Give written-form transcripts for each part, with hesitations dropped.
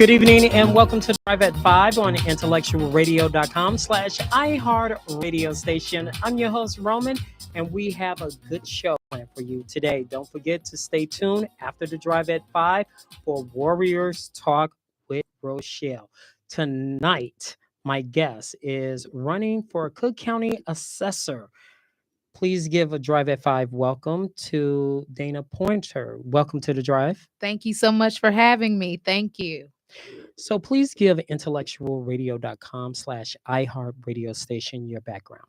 Good evening and welcome to Drive at 5 on IntellectualRadio.com/iHeartRadio station. I'm your host, Roman, and we have a good show planned for you today. Don't forget to stay tuned after the Drive at 5 for Warriors Talk with Rochelle. Tonight, my guest is running for Cook County Assessor. Please give a Drive at 5 welcome to Dana Pointer. Welcome to the Drive. Thank you so much for having me. Thank you. So please give IntellectualRadio.com/iHeartRadio station your background.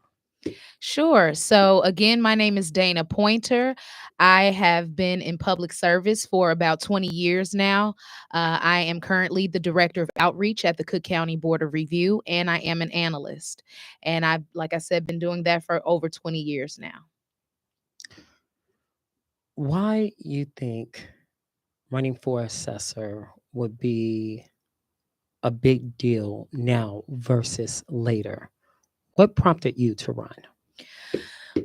Sure. So, again, my name is Dana Pointer. I have been in public service for about 20 years now. I am currently the Director of Outreach at the Cook County Board of Review, and I am an analyst. And I've, like I said, been doing that for over 20 years now. Why you think running for assessor would be a big deal now versus later? What prompted you to run?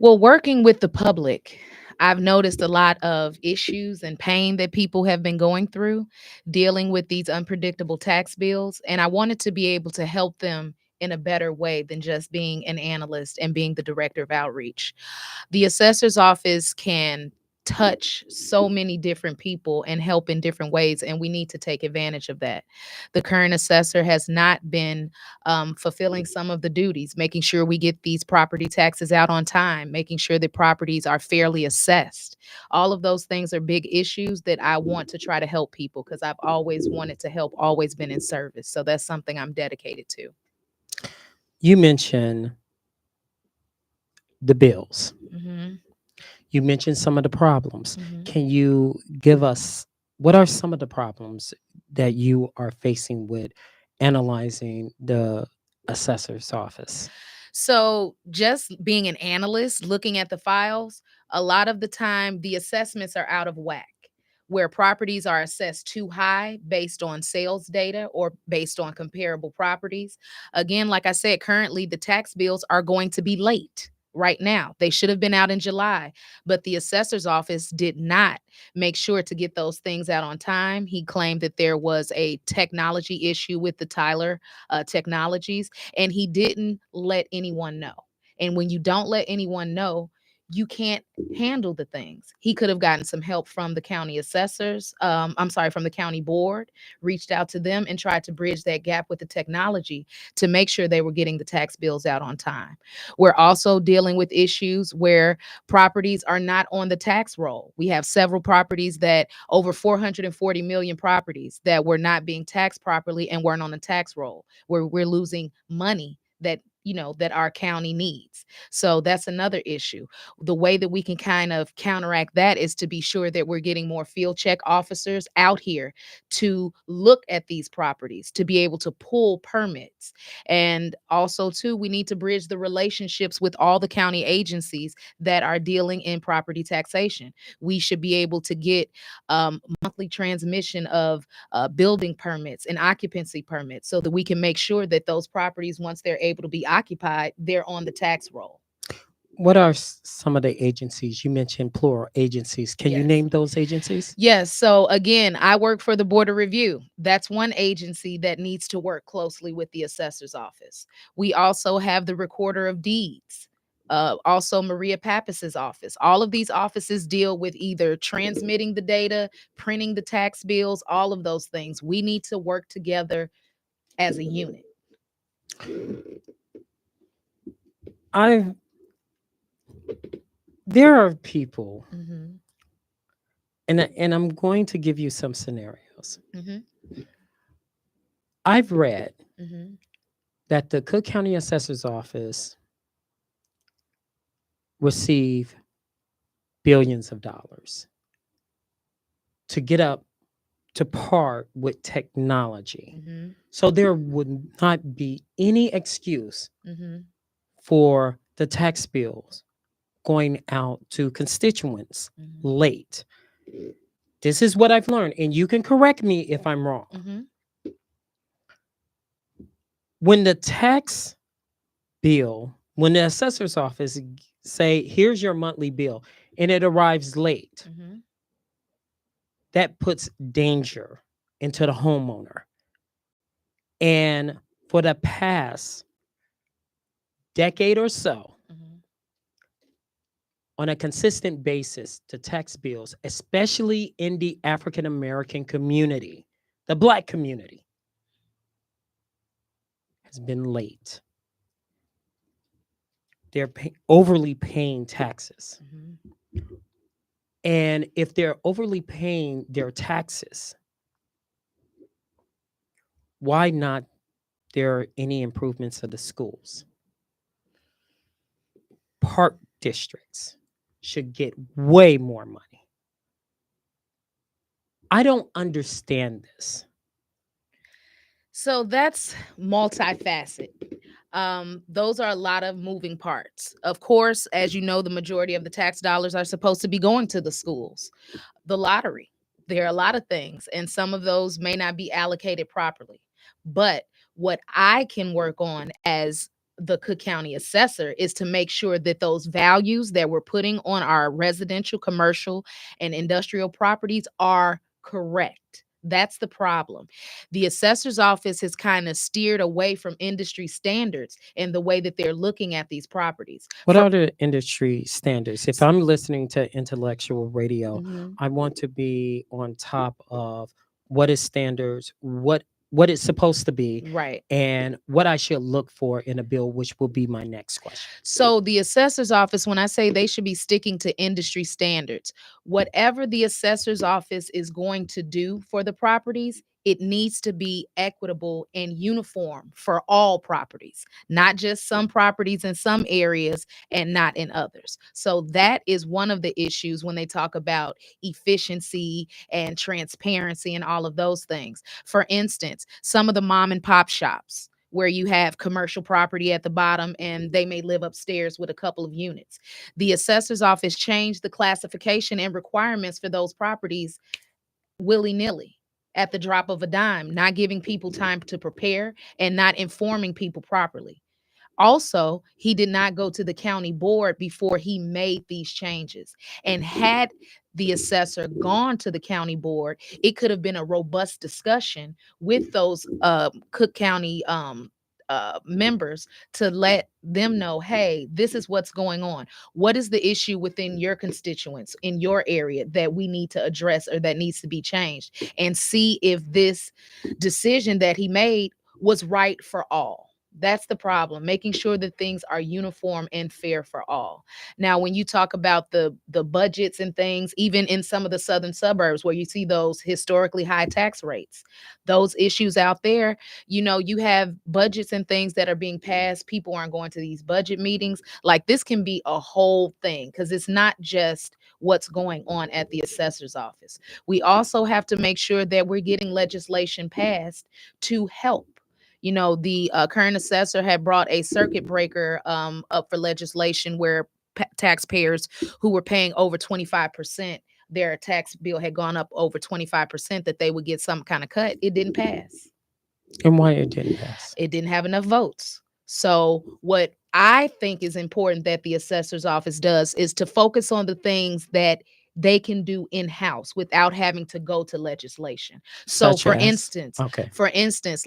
Well, working with the public, I've noticed a lot of issues and pain that people have been going through dealing with these unpredictable tax bills. And I wanted to be able to help them in a better way than just being an analyst and being the director of outreach. The assessor's office can touch so many different people and help in different ways, and we need to take advantage of that. The current assessor has not been fulfilling some of the duties, making sure we get these property taxes out on time, making sure that properties are fairly assessed. All of those things are big issues that I want to try to help people because I've always wanted to help, always been in service. So that's something I'm dedicated to. You mentioned the bills. Mm-hmm. You mentioned some of the problems. Mm-hmm. Can you give us what are some of the problems that you are facing with analyzing the assessor's office? So just being an analyst, looking at the files, a lot of the time the assessments are out of whack, where properties are assessed too high based on sales data or based on comparable properties. Again, like I said, currently the tax bills are going to be late. Right now, they should have been out in July, but the assessor's office did not make sure to get those things out on time. He claimed that there was a technology issue with the Tyler technologies, and he didn't let anyone know. And when you don't let anyone know, you can't handle the things. He could have gotten some help from the county assessors. From the county board, reached out to them and tried to bridge that gap with the technology to make sure they were getting the tax bills out on time. We're also dealing with issues where properties are not on the tax roll. We have several properties that over 440 million properties that were not being taxed properly and weren't on the tax roll, where we're losing money that that our county needs. So that's another issue. The way that we can kind of counteract that is to be sure that we're getting more field check officers out here to look at these properties, to be able to pull permits. And also too, we need to bridge the relationships with all the county agencies that are dealing in property taxation. We should be able to get monthly transmission of building permits and occupancy permits so that we can make sure that those properties, once they're able to be occupied, they're on the tax roll. What are some of the agencies? You mentioned plural agencies. Can you Yes. name those agencies? Yes. So again, I work for the Board of Review. That's one agency that needs to work closely with the assessor's office. We also have the Recorder of Deeds. Also Maria Pappas's office. All of these offices deal with either transmitting the data, printing the tax bills, all of those things. We need to work together as a unit. There are people, Mm-hmm. and I'm going to give you some scenarios. Mm-hmm. I've read Mm-hmm. that the Cook County Assessor's Office receive billions of dollars to get up to par with technology. Mm-hmm. So there would not be any excuse Mm-hmm. for the tax bills going out to constituents Mm-hmm. late. This is what I've learned, and you can correct me if I'm wrong. Mm-hmm. When the when the assessor's office say, here's your monthly bill, and it arrives late, Mm-hmm. that puts danger into the homeowner And for the past decade or so, Mhm. on a consistent basis, the tax bills, especially in the African American community, the Black community, has been late. They're overly paying taxes. Mhm. And if they're overly paying their taxes, why not there any improvements of the schools? Park districts should get way more money. I don't understand this. So that's multifaceted. Those are a lot of moving parts. Of course, as you know, the majority of the tax dollars are supposed to be going to the schools. The lottery, there are a lot of things, and some of those may not be allocated properly. But what I can work on as the Cook County assessor is to make sure that those values that we're putting on our residential, commercial, and industrial properties are correct. That's the problem. The assessor's office has kind of steered away from industry standards and the way that they're looking at these properties. What are the industry standards? If I'm listening to intellectual radio, Mhm. I want to be on top of what is standards, what it's supposed to be, Right. and what I should look for in a bill, which will be my next question. So the assessor's office, when I say they should be sticking to industry standards, whatever the assessor's office is going to do for the properties, it needs to be equitable and uniform for all properties, not just some properties in some areas and not in others. So that is one of the issues when they talk about efficiency and transparency and all of those things. For instance, some of the mom and pop shops where you have commercial property at the bottom and they may live upstairs with a couple of units. The assessor's office changed the classification and requirements for those properties willy-nilly at the drop of a dime, not giving people time to prepare and not informing people properly. Also, he did not go to the county board before he made these changes. And had the assessor gone to the county board, it could have been a robust discussion with those Cook County members to let them know, hey, this is what's going on. What is the issue within your constituents in your area that we need to address or that needs to be changed? And see if this decision that he made was right for all. That's the problem, making sure that things are uniform and fair for all. Now, when you talk about the budgets and things, even in some of the southern suburbs where you see those historically high tax rates, those issues out there, you have budgets and things that are being passed. People aren't going to these budget meetings. Like this can be a whole thing because it's not just what's going on at the assessor's office. We also have to make sure that we're getting legislation passed to help. The current assessor had brought a circuit breaker up for legislation where taxpayers who were paying over 25%, their tax bill had gone up over 25%, that they would get some kind of cut. It didn't pass. And why it didn't pass? It didn't have enough votes. So, what I think is important that the assessor's office does is to focus on the things that they can do in-house without having to go to legislation. So Such for as? instance, Okay.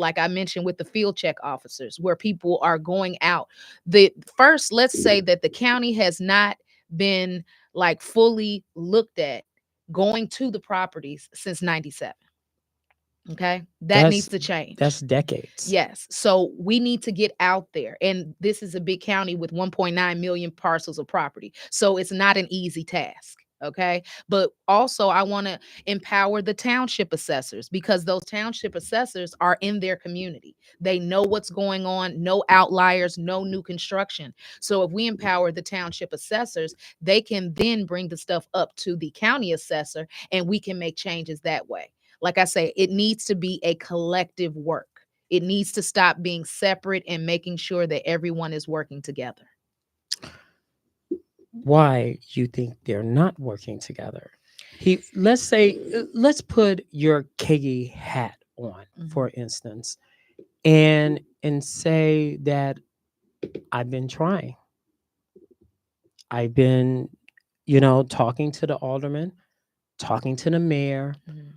like I mentioned with the field check officers, where people are going out. The first, let's say that the county has not been like fully looked at going to the properties since 97. Okay. That needs That's to change. that's decades. Yes. So we need to get out there. And this is a big county with 1.9 million parcels of property. So it's not an easy task. Okay. But also, I want to empower the township assessors because those township assessors are in their community. They know what's going on, no outliers, no new construction. So if we empower the township assessors, they can then bring the stuff up to the county assessor and we can make changes that way. Like I say, it needs to be a collective work. It needs to stop being separate and making sure that everyone is working together. Why you think they're not working together? Let's put your Kegi hat on, for instance, and say that I've been trying. I've been, talking to the alderman, talking to the mayor, Mhm,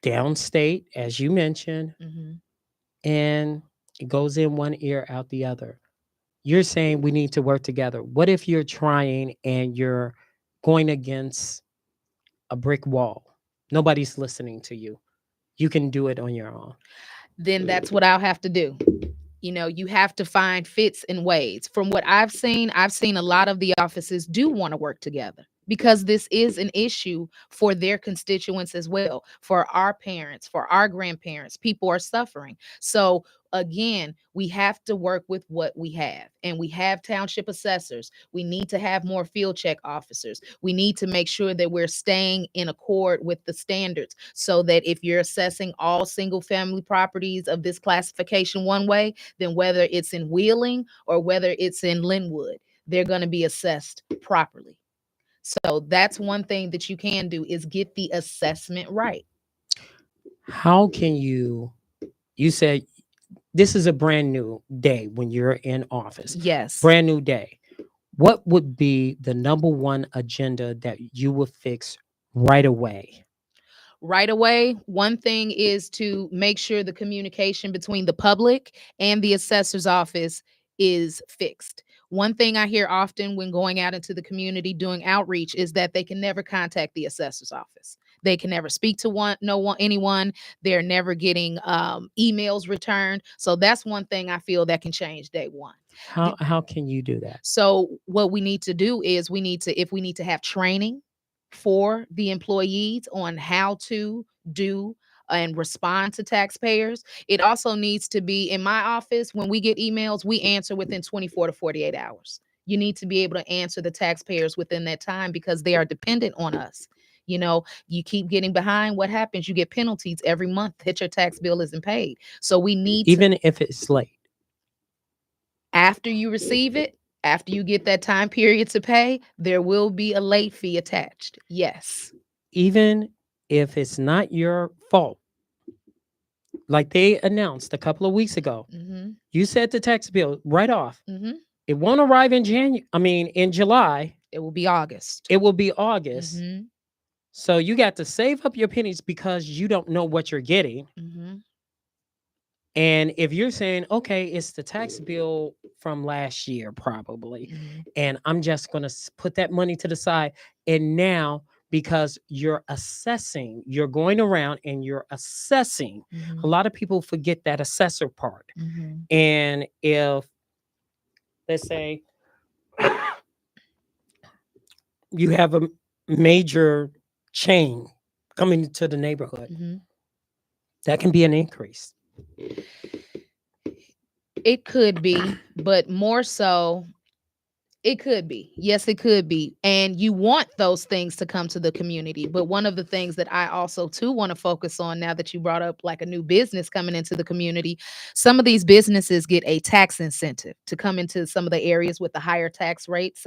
downstate, as you mentioned, mhm, and it goes in one ear out the other. You're saying we need to work together. What if you're trying and you're going against a brick wall? Nobody's listening to you. You can do it on your own. Then that's what I'll have to do. You have to find fits and ways. From what I've seen a lot of the offices do want to work together because this is an issue for their constituents as well, for our parents, for our grandparents. People are suffering. So again, we have to work with what we have. And we have township assessors. We need to have more field check officers. We need to make sure that we're staying in accord with the standards so that if you're assessing all single family properties of this classification one way, then whether it's in Wheeling or whether it's in Linwood, they're going to be assessed properly. So that's one thing that you can do is get the assessment right. How can you said this is a brand new day when you're in office, Yes. brand new day. What would be the number one agenda that you would fix right away? Right away, one thing is to make sure the communication between the public and the assessor's office is fixed. One thing I hear often when going out into the community doing outreach is that they can never contact the assessor's office. They can never speak to anyone. They're never getting emails returned. So that's one thing I feel that can change day one. How can you do that? So what we need to do is if we need to have training for the employees on how to do and respond to taxpayers. It also needs to be in my office. When we get emails, we answer within 24 to 48 hours. You need to be able to answer the taxpayers within that time because they are dependent on us. You keep getting behind. What happens? You get penalties every month that your tax bill isn't paid. So we need Even if it's late. after you receive it, after you get that time period to pay, there will be a late fee attached. Yes. Even if it's not your fault, like they announced a couple of weeks ago, Mm-hmm. you said the tax bill right off. Mm-hmm. It won't arrive in in July. It will be August. It will be August. Mm-hmm. So you got to save up your pennies because you don't know what you're getting. Mm-hmm. And if you're saying, okay, it's the tax bill from last year, probably, Mm-hmm. and I'm just going to put that money to the side. And now, because you're assessing, you're going around and you're assessing. Mm-hmm. A lot of people forget that assessor part. Mm-hmm. And if, let's say, you have a major chain coming into the neighborhood, Mm-hmm. that can be an increase. It could be, but more so, it could be. Yes, it could be. And you want those things to come to the community. But one of the things that I also too want to focus on now that you brought up like a new business coming into the community, some of these businesses get a tax incentive to come into some of the areas with the higher tax rates.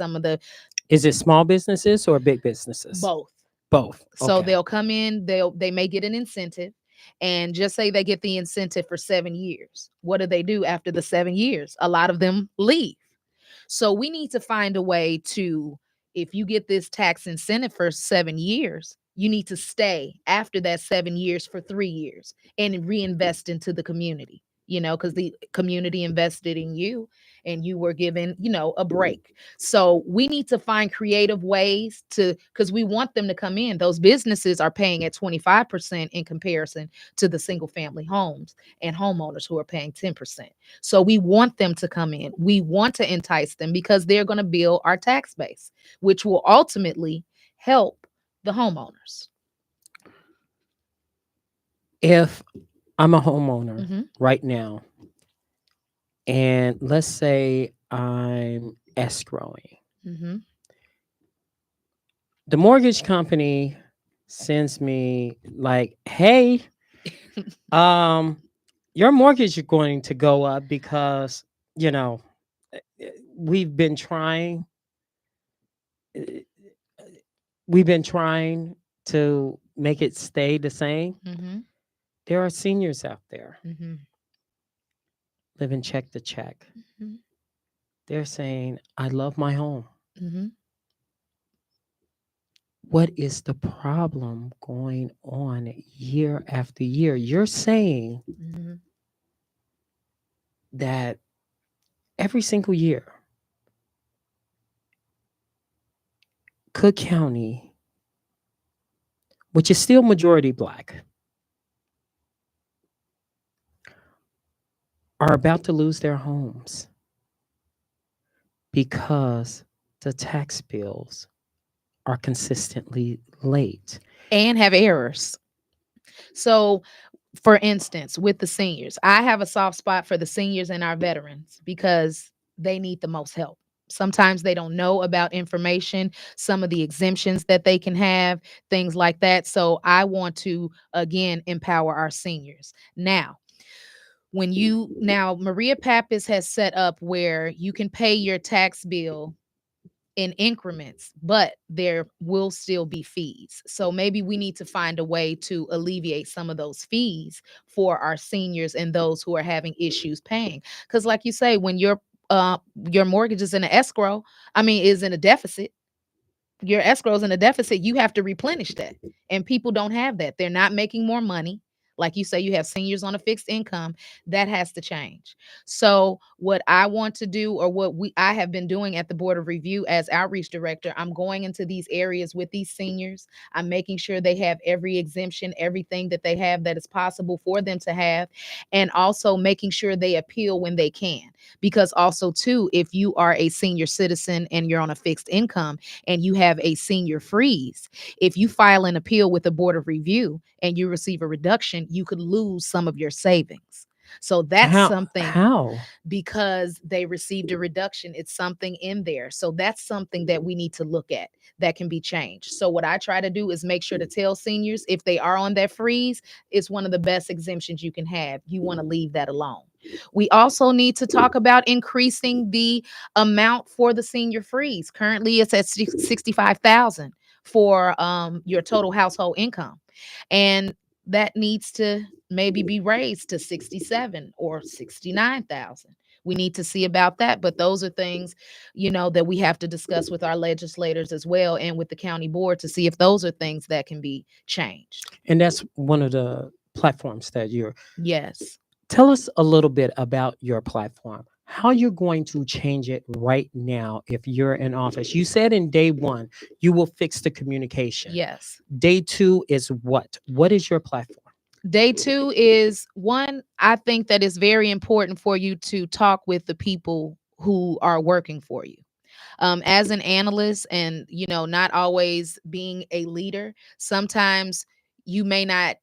Is it small businesses or big businesses? Both. Both. So Okay. they'll come in, they may get an incentive, and just say they get the incentive for 7 years. What do after the 7 years? A lot of them leave. So we need to find a way to, if you get this tax incentive for 7 years, you need to stay after that 7 years for 3 years and reinvest into the community, because the community invested in you and you were given, a break. So we need to find creative ways because we want them to come in. Those businesses are paying at 25% in comparison to the single family homes and homeowners who are paying 10%. So we want them to come in. We want to entice them because they're going to build our tax base, which will ultimately help the homeowners. If I'm a homeowner Mm-hmm. right now, and let's say I'm escrowing, Mm-hmm. the mortgage company sends me like, hey, your mortgage is going to go up because, we've been trying uh, we've been trying to make it stay the same. Mm-hmm. There are seniors out there Mm-hmm. living check to check. Mm-hmm. They're saying, I love my home. Mm-hmm. What is the problem going on year after year? You're saying Mm-hmm. that every single year, Cook County, which is still majority Black, are about to lose their homes because the tax bills are consistently late. and have errors. So, for instance, with the seniors, I have a soft spot for the seniors and our veterans because they need the most help. Sometimes they don't know about information, some of the exemptions that they can have, things like that. So I want to again empower our seniors. Now, Maria Pappas has set up where you can pay your tax bill in increments, but there will still be fees. So maybe we need to find a way to alleviate some of those fees for our seniors and those who are having issues paying. Because, like you say, when your mortgage is in an escrow, is in a deficit, your escrow is in a deficit, you have to replenish that. And people don't have that. They're not making more money. Like you say, you have seniors on a fixed income. That has to change. So, what I want to do, or I have been doing at the Board of Review as outreach director, I'm going into these areas with these seniors. I'm making sure they have every exemption, everything that they have that is possible for them to have, and also making sure they appeal when they can. Because also, too, if you are a senior citizen and you're on a fixed income, and you have a senior freeze, if you file an appeal with the Board of Review and you receive a reduction, you could lose some of your savings. So that's How? something, How? because they received a reduction. It's something in there. So that's something that we need to look at that can be changed. So what I try to do is make sure to tell seniors, if they are on that freeze, it's one of the best exemptions you can have. You want to leave that alone. We also need to talk about increasing the amount for the senior freeze. Currently, it's at 65,000 for your total household income, and that needs to maybe be raised to 67 or 69,000. We need to see about that, but those are things, that we have to discuss with our legislators as well, and with the county board, to see if those are things that can be changed. And that's one of the platforms that you're. Yes. Tell us a little bit about your platform. How you're going to change it right now if you're in office. You said in day one you will fix the communication. Yes. Day two is what? What is your platform? Day two is one, I think that is very important for you to talk with the people who are working for you. As an analyst, and not always being a leader, sometimes you may not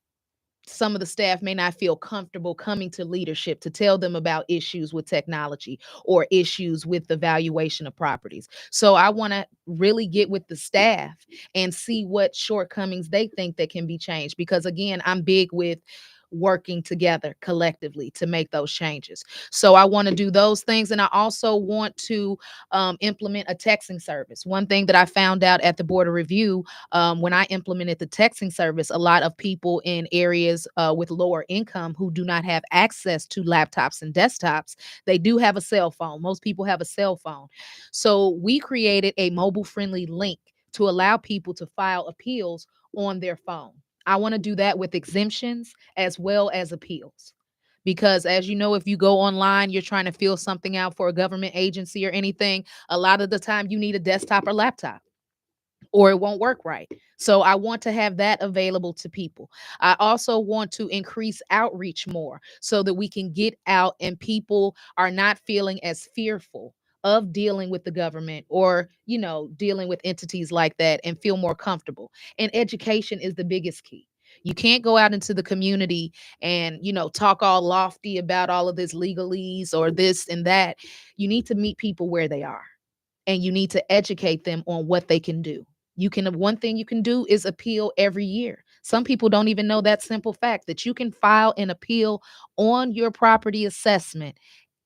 some of the staff may not feel comfortable coming to leadership to tell them about issues with technology or issues with the valuation of properties. So I want to really get with the staff and see what shortcomings they think that can be changed, because again, I'm big with working together collectively to make those changes. So I want to do those things, and I also want to implement a texting service. One thing that I found out at the Board of Review, when I implemented the texting service, a lot of people in areas with lower income who do not have access to laptops and desktops, they do have a cell phone. Most people have a cell phone. So we created a mobile friendly link to allow people to file appeals on their phone. I want to do that with exemptions as well as appeals. Because as you know, if you go online, you're trying to fill something out for a government agency or anything, a lot of the time you need a desktop or laptop, or it won't work right. So I want to have that available to people. I also want to increase outreach more so that we can get out and people are not feeling as fearful of dealing with the government, or, dealing with entities like that, and feel more comfortable. And education is the biggest key. You can't go out into the community and, talk all lofty about all of this legalese or this and that. You need to meet people where they are, and you need to educate them on what they can do. One thing you can do is appeal every year. Some people don't even know that simple fact, that you can file an appeal on your property assessment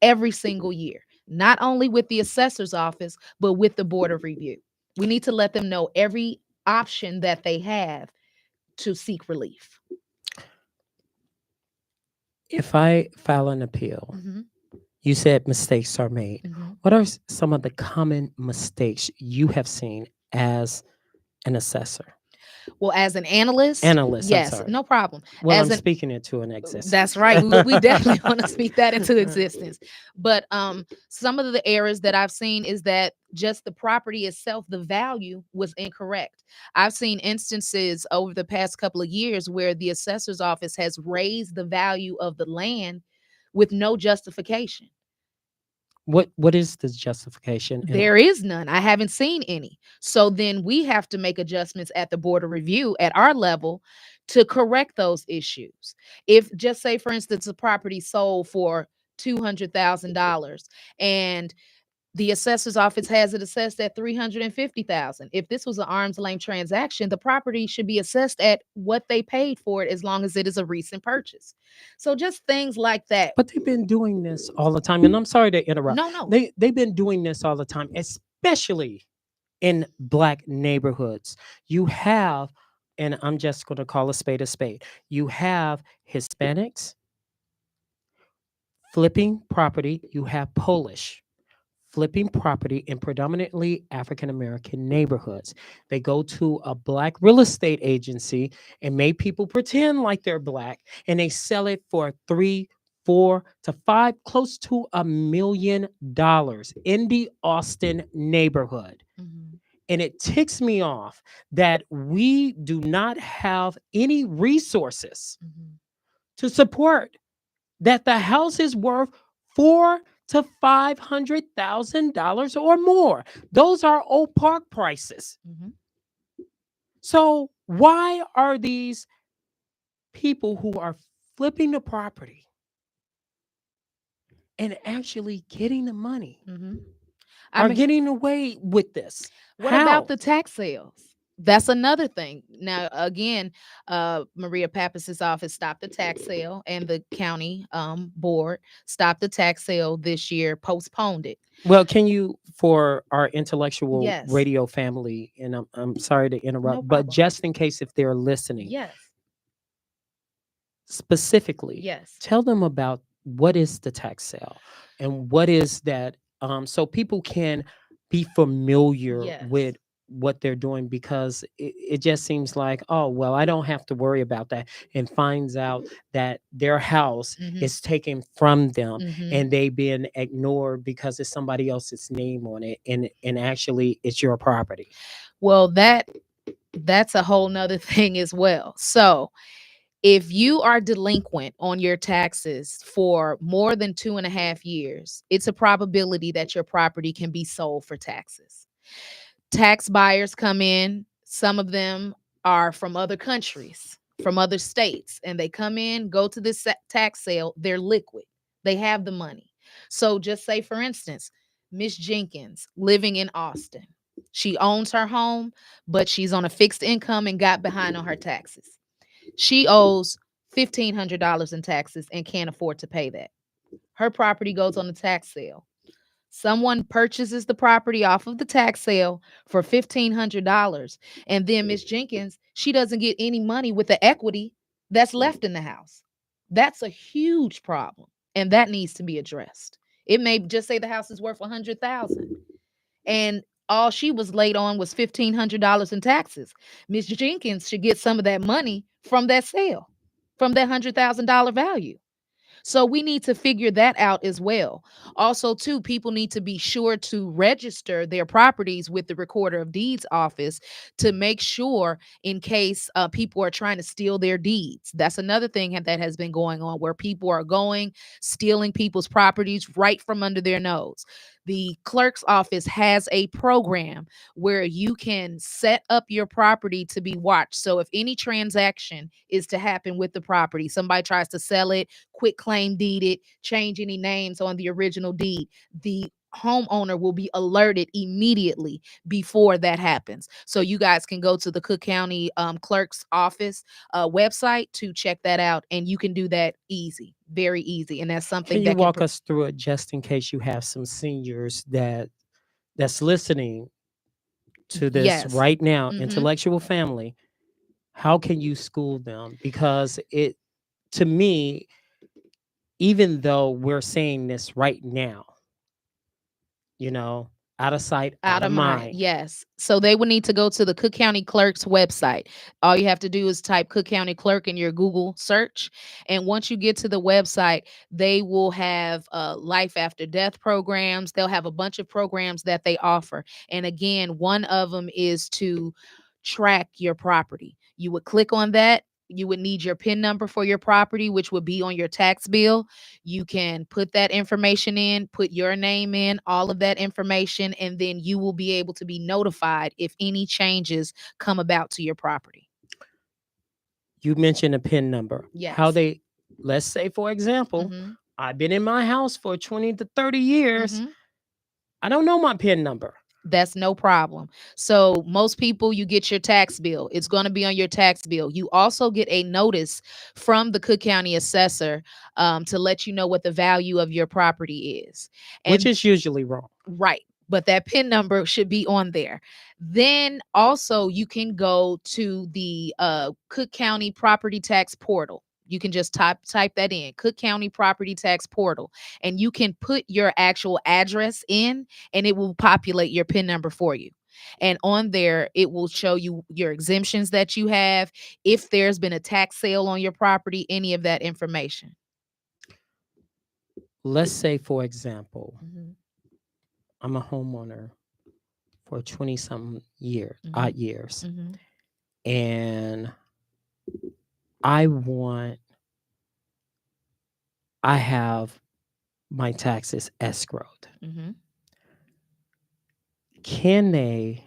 every single year, not only with the assessor's office, but with the Board of Review. We need to let them know every option that they have to seek relief. If I file an appeal, Mm-hmm. you said mistakes are made. Mm-hmm. What are some of the common mistakes you have seen as an assessor? Well, as an analyst, Analyst, I'm yes, sorry. no problem. Well, As I'm an speaking it to an That's existence. right. We definitely want to speak that into existence. But some of the errors that I've seen is that just the property itself, the value was incorrect. I've seen instances over the past couple of years where the assessor's office has raised the value of the land with no justification. What is the justification? And There is none. I haven't seen any. So then we have to make adjustments at the board of review at our level to correct those issues. If, just say for instance, a property sold for $200,000 and the assessor's office has it assessed at 350,000. If this was an arm's length transaction, the property should be assessed at what they paid for it as long as it is a recent purchase. So just things like that. but they've been doing this all the time. And I'm sorry to interrupt. No, no. They've been doing this all the time, especially in black neighborhoods. You have, and I'm just going to call a spade a spade. You have Hispanics flipping property. You have Polish flipping property in predominantly African American neighborhoods. They go to a black real estate agency and make people pretend like they're black, and they sell it for 3, 4 to 5, close to $1 million in the Austin neighborhood. Mhm. And it ticks me off that we do not have any resources Mhm. to support that the house is worth $400,000 to $500,000 or more. Those are old park prices. Mhm. So why are these people who are flipping the property and actually getting the money Mhm. I are mean, getting away with this? what about How? the tax sales? That's another thing. Now, again, Maria Pappas's office stopped the tax sale, and the county board stopped the tax sale this year, postponed it. Well, can you, for our intellectual Yes, radio family, and I'm sorry to no interrupt, but problem. just in case if they're listening, Yes, specifically yes, tell them about what is the tax sale and what is that, so people can be familiar yes. with what they're doing, because it just seems like, oh well, I don't have to worry about that, and finds out that their house Mm-hmm. is taken from them Mm-hmm. and they've been ignored because it's somebody else's name on it, and actually it's your property. Well, that's a whole nother thing as well. So if you are delinquent on your taxes for more than 2.5 years, it's a probability that your property can be sold for taxes. Tax buyers come in. Some of them are from other countries, from other states, and they come in, go to this tax sale. They're liquid, they have the money. So, just say, for instance, Miss Jenkins living in Austin. She owns her home, but she's on a fixed income and got behind on her taxes. She owes $1,500 in taxes and can't afford to pay that. Her property goes on the tax sale. Someone purchases the property off of the tax sale for $1,500. And then Miss Jenkins, she doesn't get any money with the equity that's left in the house. That's a huge problem. And that needs to be addressed. It may just say the house is worth 100,000 and all she was laid on was $1,500 in taxes. Miss Jenkins should get some of that money from that sale, from that $100,000 value. So we need to figure that out as well. Also, too, people need to be sure to register their properties with the Recorder of Deeds office to make sure in case people are trying to steal their deeds. That's another thing that has been going on where people are going, stealing people's properties right from under their nose. The clerk's office has a program where you can set up your property to be watched. So if any transaction is to happen with the property, somebody tries to sell it, quit claim deed it, change any names on the original deed, the homeowner will be alerted immediately before that happens. So you guys can go to the Cook County clerk's office website to check that out, and you can do that easy, very easy, and that's Can something you that can. walk us through it, just in case you have some seniors that's listening to this Yes. right now, Mm-hmm. intellectual family? How can you school them? Because it, to me, even though we're saying this right now, you know, Out of sight, out Out of of mind. mind. Yes. So they would need to go to the Cook County Clerk's website. All you have to do is type Cook County Clerk in your Google search. And once you get to the website, they will have life after death programs. They'll have a bunch of programs that they offer. And again, one of them is to track your property. You would click on that. You would need your PIN number for your property, which would be on your tax bill. You can put that information in, put your name in, all of that information, and then you will be able to be notified if any changes come about to your property. You mentioned a PIN number. How Yes. they, let's say, for example, Mm-hmm. I've been in my house for 20 to 30 years. Mm-hmm. I don't know my PIN number. That's no problem. So most people, you get your tax bill. It's going to be on your tax bill. You also get a notice from the Cook County assessor to let you know what the value of your property is. Which And is usually wrong. right. But that PIN number should be on there. Then also you can go to the Cook County Property Tax Portal. You can just type that in, Cook County Property Tax Portal, and you can put your actual address in, and it will populate your PIN number for you. And on there, it will show you your exemptions that you have, if there's been a tax sale on your property, any of that information. Let's say, for example, Mm-hmm. I'm a homeowner for 20 something years, Mm-hmm. odd years. Mm-hmm. And I have my taxes escrowed. Mm-hmm. Can they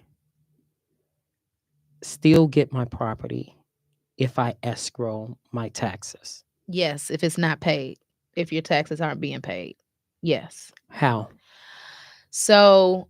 still get my property if I escrow my taxes? Yes, if it's not paid, if your taxes aren't being paid. Yes. How? So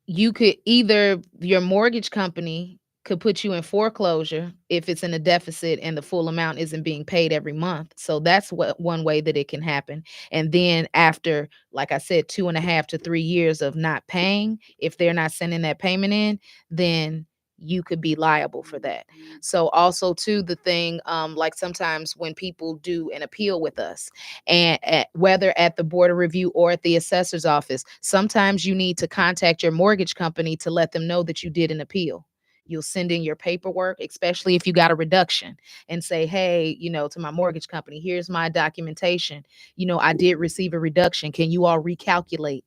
you could either, your mortgage company could put you in foreclosure if it's in a deficit and the full amount isn't being paid every month. So that's what one way that it can happen. And then after, like I said, 2.5 to 3 years of not paying, if they're not sending that payment in, then you could be liable for that. So also too, the thing, like sometimes when people do an appeal with us, and whether at the board of review or at the assessor's office, sometimes you need to contact your mortgage company to let them know that you did an appeal. You'll send in your paperwork, especially if you got a reduction, and say, hey, to my mortgage company, here's my documentation. I did receive a reduction. Can you all recalculate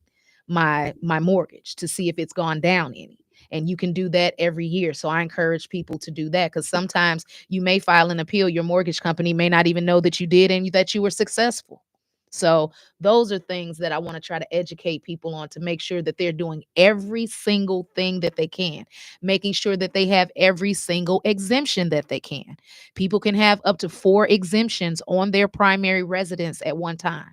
my mortgage to see if it's gone down any? And you can do that every year. So I encourage people to do that, because sometimes you may file an appeal. Your mortgage company may not even know that you did and that you were successful. So those are things that I want to try to educate people on, to make sure that they're doing every single thing that they can, making sure that they have every single exemption that they can. People can have up to 4 exemptions on their primary residence at one time.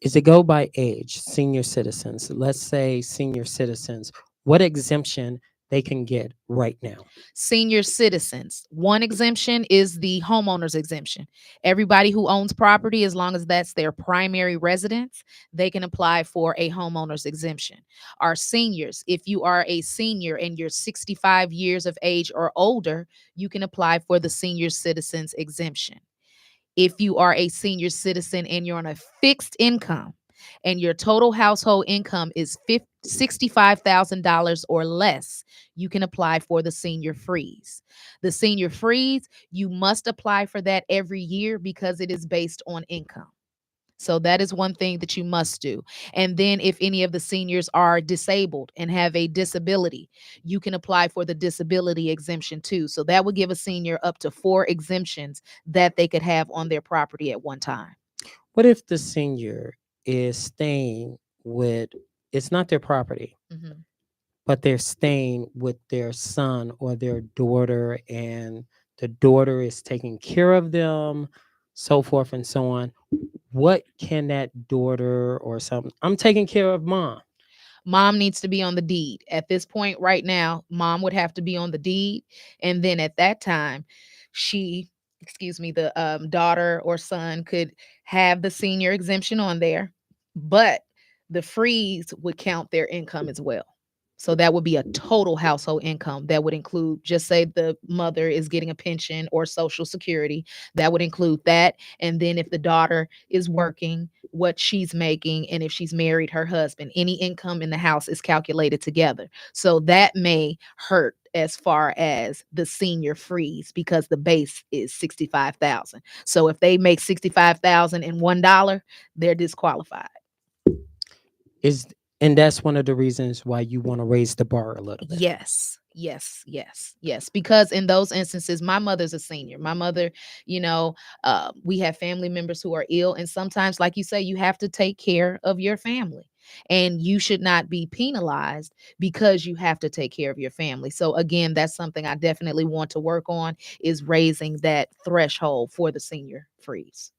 Is it go by age, senior citizens? Let's say senior citizens, what exemption they can get right now? Senior citizens, one exemption is the homeowner's exemption. Everybody who owns property, as long as that's their primary residence, they can apply for a homeowner's exemption. Our seniors, if you are a senior and you're 65 years of age or older, you can apply for the senior citizens exemption. If you are a senior citizen and you're on a fixed income and your total household income is $65,000 or less, you can apply for the senior freeze. The senior freeze, you must apply for that every year because it is based on income. So that is one thing that you must do. And then if any of the seniors are disabled and have a disability, you can apply for the disability exemption too. So that would give a senior up to 4 exemptions that they could have on their property at one time. What if the senior is staying with, it's not their property, Mm-hmm. but they're staying with their son or their daughter, and the daughter is taking care of them, so forth and so on? What can that daughter or something? I'm taking care of mom. Mom needs to be on the deed. At this point right now, mom would have to be on the deed. And then at that time, the daughter or son could have the senior exemption on there, but the freeze would count their income as well. So that would be a total household income. That would include, just say the mother is getting a pension or social security. That would include that. And then if the daughter is working, what she's making, and if she's married, her husband, any income in the house is calculated together. So that may hurt as far as the senior freeze because the base is 65,000. So if they make 65,000 and $1, they're disqualified. Is and that's one of the reasons why you want to raise the bar a little bit. Yes, yes, yes, yes. Because in those instances, my mother's a senior. My mother, you know, we have family members who are ill. And sometimes, like you say, you have to take care of your family. And you should not be penalized because you have to take care of your family. So again, that's something I definitely want to work on, is raising that threshold for the senior freeze.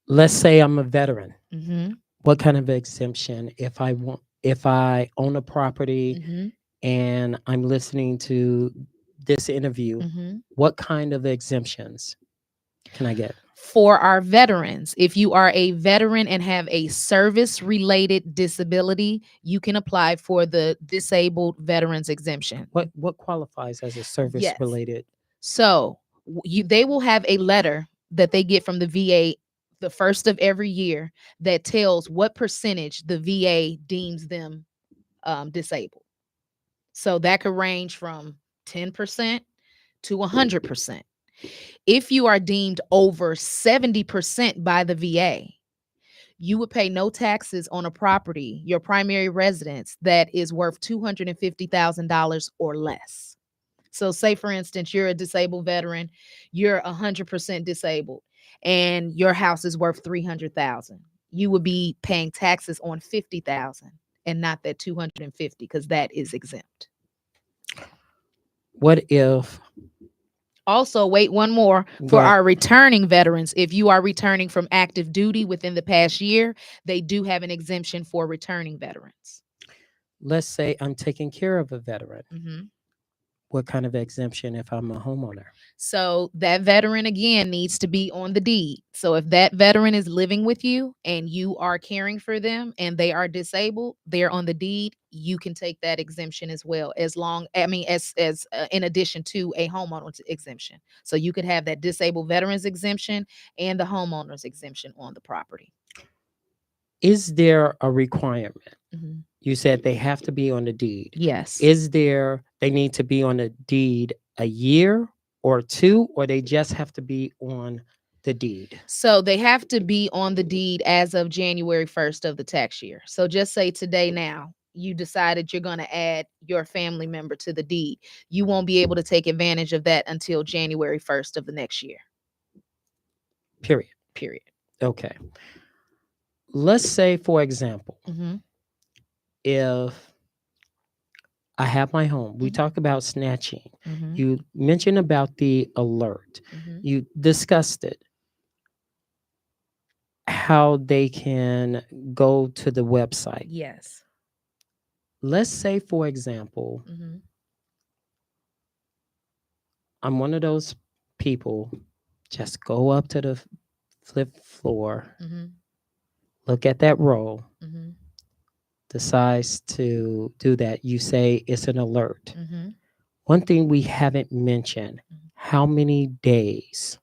Let's say I'm a veteran. Mm-hmm. What kind of exemption if I own a property Mm-hmm. and I'm listening to this interview, Mm-hmm. what kind of exemptions can I get? For our veterans, if you are a veteran and have a service related disability, you can apply for the disabled veterans exemption. What qualifies as a service Yes. related? So they will have a letter that they get from the VA the first of every year that tells what percentage the VA deems them disabled. So that could range from 10% to 100%. If you are deemed over 70% by the VA, you would pay no taxes on a property, your primary residence, that is worth $250,000 or less. So say, for instance, you're a disabled veteran, you're 100% disabled, and your house is worth $300,000. You would be paying taxes on $50,000 and not that $250, because that is exempt. What if Also, wait, one more Go for ahead. our returning veterans. If you are returning from active duty within the past year, they do have an exemption for returning veterans. let's say I'm taking care of a veteran? Mm-hmm. What kind of exemption if I'm a homeowner? So that veteran again needs to be on the deed. So if that veteran is living with you and you are caring for them and they are disabled, they're on the deed, you can take that exemption as well, as long, I mean, as in addition to a homeowner's exemption. So you could have that disabled veterans exemption and the homeowner's exemption on the property. Is there a requirement? Mm-hmm. You said they have to be on the deed. Yes. Is there they need to be on the deed a year or two, or they just have to be on the deed? So they have to be on the deed as of January 1st of the tax year. So just say today now, you decided you're going to add your family member to the deed. You won't be able to take advantage of that until January 1st of the next year. Period. Period. Okay. Let's say, for example, Mm-hmm. if I have my home, we Mhm. talk about snatching. Mm-hmm. You mentioned about the alert. Mm-hmm. You discussed it. How they can go to the website. Yes. Let's say, for example, Mm-hmm. I'm one of those people, just go up to the flip floor, Mm-hmm. look at that roll, Mm-hmm. decides to do that. You say it's an alert. Mm-hmm. One thing we haven't mentioned, Mhm. how many days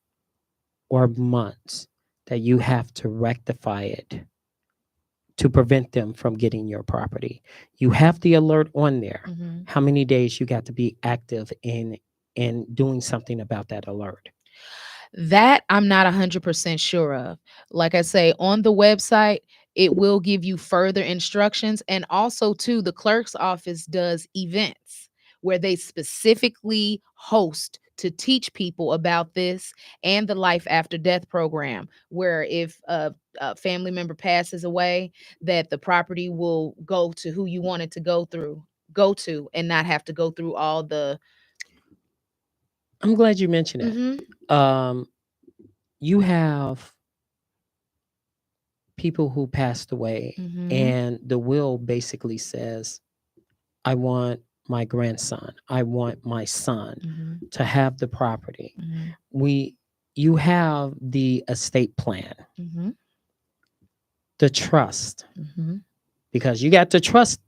or months that you have to rectify it to prevent them from getting your property. You have the alert on there. Mm-hmm. How many days you got to be active in doing something about that alert? That I'm not 100% sure of. Like I say, on the website, it will give you further instructions. And also, too, the clerk's office does events where they specifically host to teach people about this and the life after death program, where if a family member passes away, that the property will go to who you want it to go to, and not have to go through all the. I'm glad you mentioned it. Mhm. You have people who passed away, Mhm. and the will basically says, I want my grandson, I want my son Mhm. to have the property. Mhm. You have the estate plan, Mhm. the trust, Mhm. because you got the trust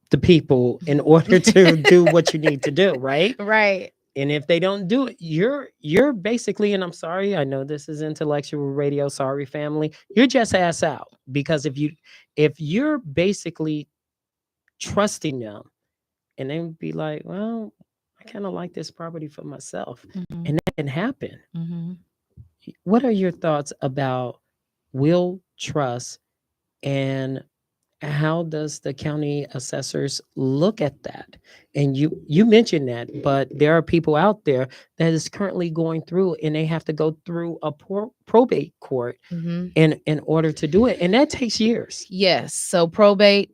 the people in order to do what you need to do, right? Right. And if they don't do it, you're basically, and I'm sorry, I know this is intellectual radio, sorry family, you're just ass out. Because if you're basically trusting them and they would be like, well, I kind of like this property for myself, Mhm. and that can happen. Mhm. What are your thoughts about will trust, and how does the county assessors look at that? And you mentioned that, but there are people out there that is currently going through, and they have to go through a probate court Mhm. in order to do it, and that takes years. Yes. So probate,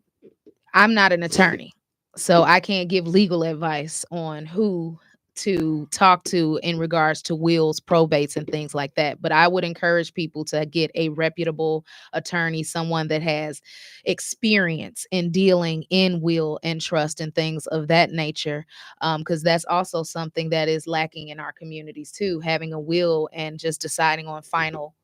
I'm not an attorney, so I can't give legal advice on who to talk to in regards to wills, probates, and things like that. But I would encourage people to get a reputable attorney, someone that has experience in dealing in will and trust and things of that nature, because that's also something that is lacking in our communities too. Having a will and just deciding on final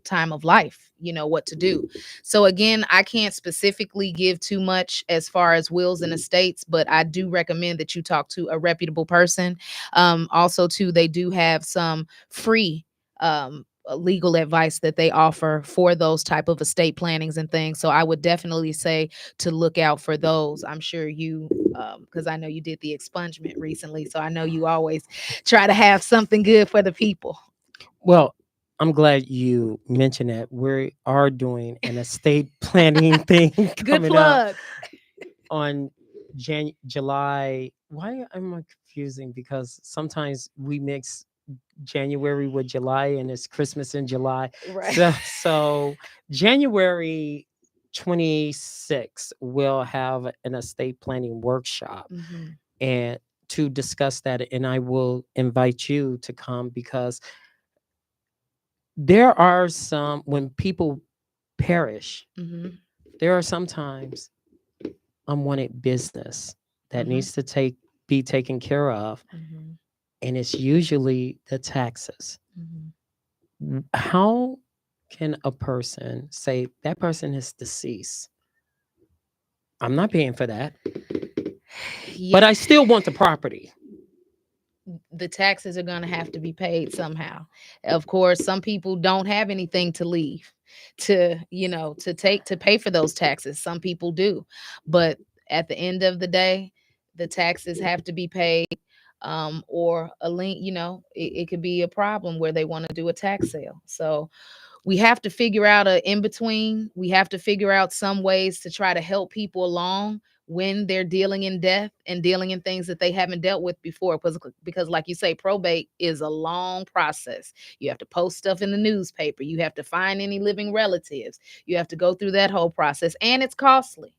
time of life, what to do. So again, I can't specifically give too much as far as wills and estates, but I do recommend that you talk to a reputable person. Also, too, they do have some free legal advice that they offer for those type of estate plannings and things. So I would definitely say to look out for those. I'm sure you, because I know you did the expungement recently, so I know you always try to have something good for the people. Well, I'm glad you mentioned that. We are doing an estate planning thing Good coming up plug. on July. Why am I confusing? Because sometimes we mix January with July, and it's Christmas in July. Right. So January 26th, we'll have an estate planning workshop Mhm. and to discuss that. And I will invite you to come, because there are some, when people perish, Mhm. there are sometimes unwanted business that Mhm. needs to be taken care of, Mhm. and it's usually the taxes. Mhm. How can a person say that person is deceased? I'm not paying for that, Yeah, but I still want the property. the taxes are going to have to be paid somehow. Of course, some people don't have anything to leave to pay for those taxes. Some people do. But at the end of the day, the taxes have to be paid. Or a lien, it could be a problem where they want to do a tax sale. So we have to figure out a in between. We have to figure out some ways to try to help people along when they're dealing in death and dealing in things that they haven't dealt with before. Because like you say, probate is a long process. You have to post stuff in the newspaper. You have to find any living relatives. You have to go through that whole process, and it's costly.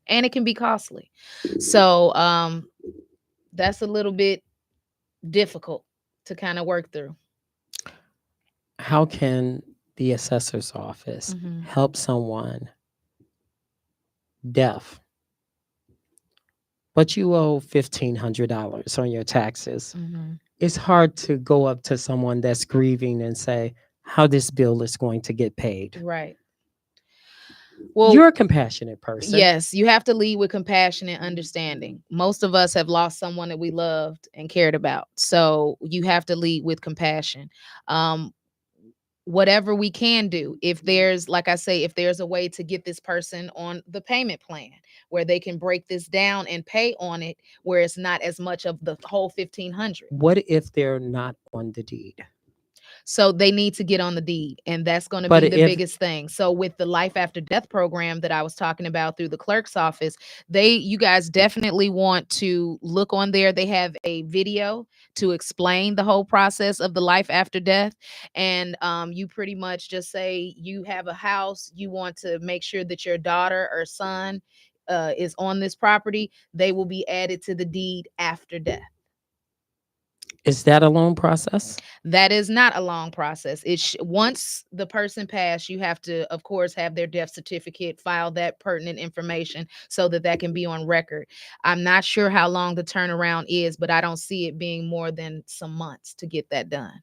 And it can be costly. So that's a little bit difficult to kind of work through. How can the assessor's office Hmm. help someone deaf, but you owe $1,500 on your taxes? Hmm. It's hard to go up to someone that's grieving and say how this bill is going to get paid. Right. Well, You're a compassionate person. yes, you have to lead with compassion and understanding. Most of us have lost someone that we loved and cared about. So you have to lead with compassion. Um, Whatever we can do, if there's, like I say, if there's a way to get this person on the payment plan where they can break this down and pay on it, where it's not as much of the whole 1,500. What if they're not on the deed? So they need to get on the deed, and that's going to But be the if biggest thing. So with the life after death program that I was talking about through the clerk's office, you guys definitely want to look on there. They have a video to explain the whole process of the life after death. And you pretty much just say you have a house, you want to make sure that your daughter or son is on this property. They will be added to the deed after death. is that a long process? That is not a long process. Once the person passed, you have to, of course, have their death certificate, file that pertinent information so that that can be on record. I'm not sure how long the turnaround is, but I don't see it being more than some months to get that done.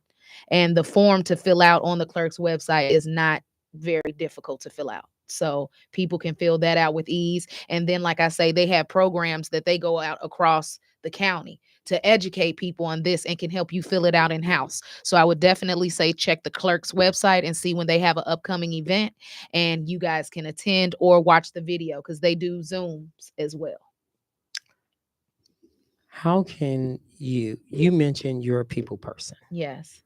And the form to fill out on the clerk's website is not very difficult to fill out. so people can fill that out with ease. And then, like I say, they have programs that they go out across the county to educate people on this and can help you fill it out in house. So I would definitely say check the clerk's website and see when they have an upcoming event, and you guys can attend or watch the video because they do Zooms as well. How can you mentioned you're a people person. Yes.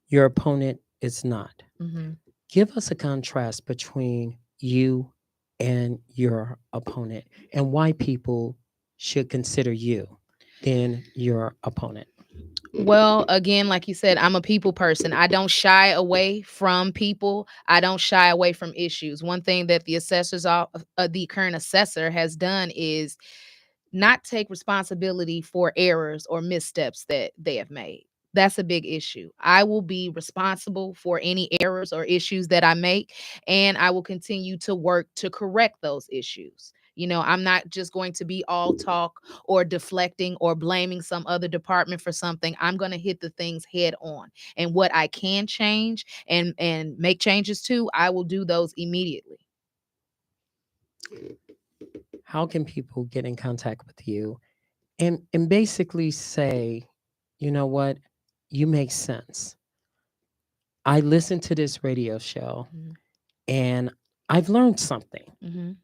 Your opponent is not. Hmm. Give us a contrast between you and your opponent and why people should consider you than your opponent. Well, again, like you said, I'm a people person. I don't shy away from people. I don't shy away from issues. One thing that the current assessor has done is not take responsibility for errors or missteps that they have made. That's a big issue. I will be responsible for any errors or issues that I make, and I will continue to work to correct those issues. I'm not just going to be all talk or deflecting or blaming some other department for something. I'm going to hit the things head on. And what I can change and make changes to, I will do those immediately. How can people get in contact with you and basically say, you know what, you make sense. I listened to this radio show Mhm. and I've learned something Mhm.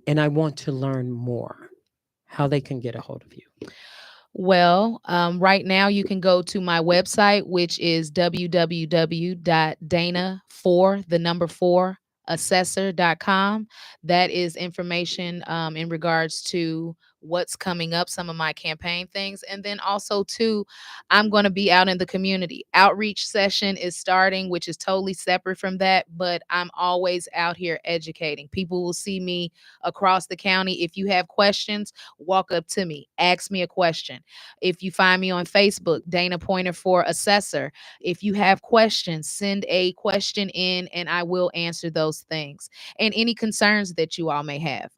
and I want to learn more. How they can get a hold of you. Well, right now you can go to my website, which is www.dana4assessor.com. That is information in regards to what's coming up, some of my campaign things. And then also, too, I'm going to be out in the community. Outreach session is starting, which is totally separate from that. But I'm always out here educating. People will see me across the county. If you have questions, walk up to me, ask me a question. If you find me on Facebook, Dana Pointer for Assessor, if you have questions, send a question in and I will answer those things. And any concerns that you all may have.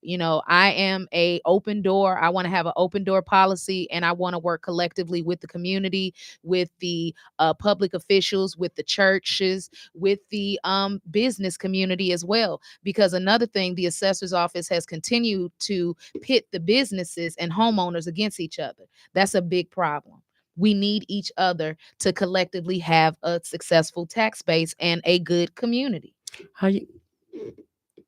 I am a open door. I want to have an open door policy, and I want to work collectively with the community, with the public officials, with the churches, with the business community as well. Because another thing, the assessor's office has continued to pit the businesses and homeowners against each other. That's a big problem. We need each other to collectively have a successful tax base and a good community. How you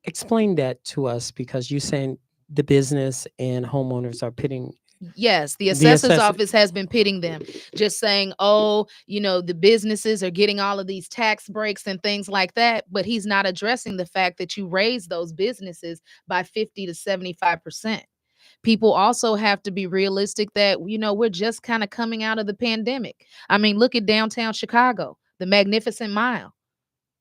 explain that to us because you saying the business and homeowners are pitting Yes, the the assessor's assessor. office has been pitting them, just saying, oh, the businesses are getting all of these tax breaks and things like that. But he's not addressing the fact that you raise those businesses by 50 to 75%. People also have to be realistic that, we're just kind of coming out of the pandemic. I mean, look at downtown Chicago, the Magnificent Mile.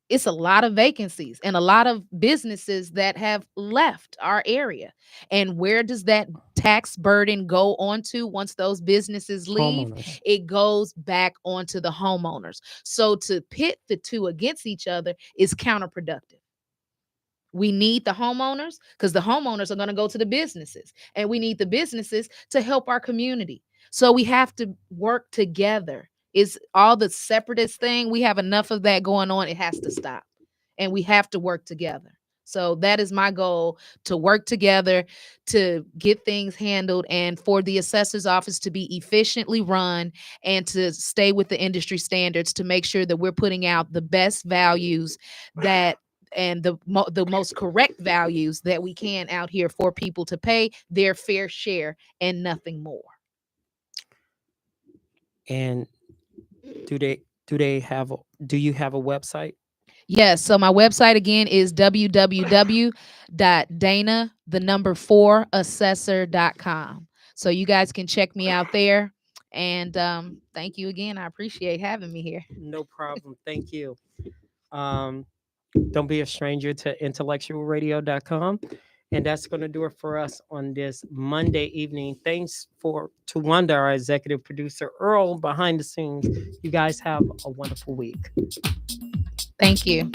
It's a lot of vacancies and a lot of businesses that have left our area. And where does that tax burden go on to once those businesses leave? Homeowners. It goes back onto the homeowners. So to pit the two against each other is counterproductive. We need the homeowners because the homeowners are going to go to the businesses, and we need the businesses to help our community. So we have to work together. It's all the separatist thing. We have enough of that going on. It has to stop, and we have to work together. So that is my goal, to work together to get things handled and for the assessor's office to be efficiently run and to stay with the industry standards to make sure that we're putting out the best values that and the most correct values that we can out here for people to pay their fair share and nothing more. And do you have a website? Yes, so my website again is www.dana4assessor.com. So you guys can check me out there. And thank you again. I appreciate having me here. No problem. Thank you. Um, don't be a stranger to intellectualradio.com. And that's going to do it for us on this Monday evening. Thanks to Wanda, our executive producer, Earl, behind the scenes. You guys have a wonderful week. Thank you.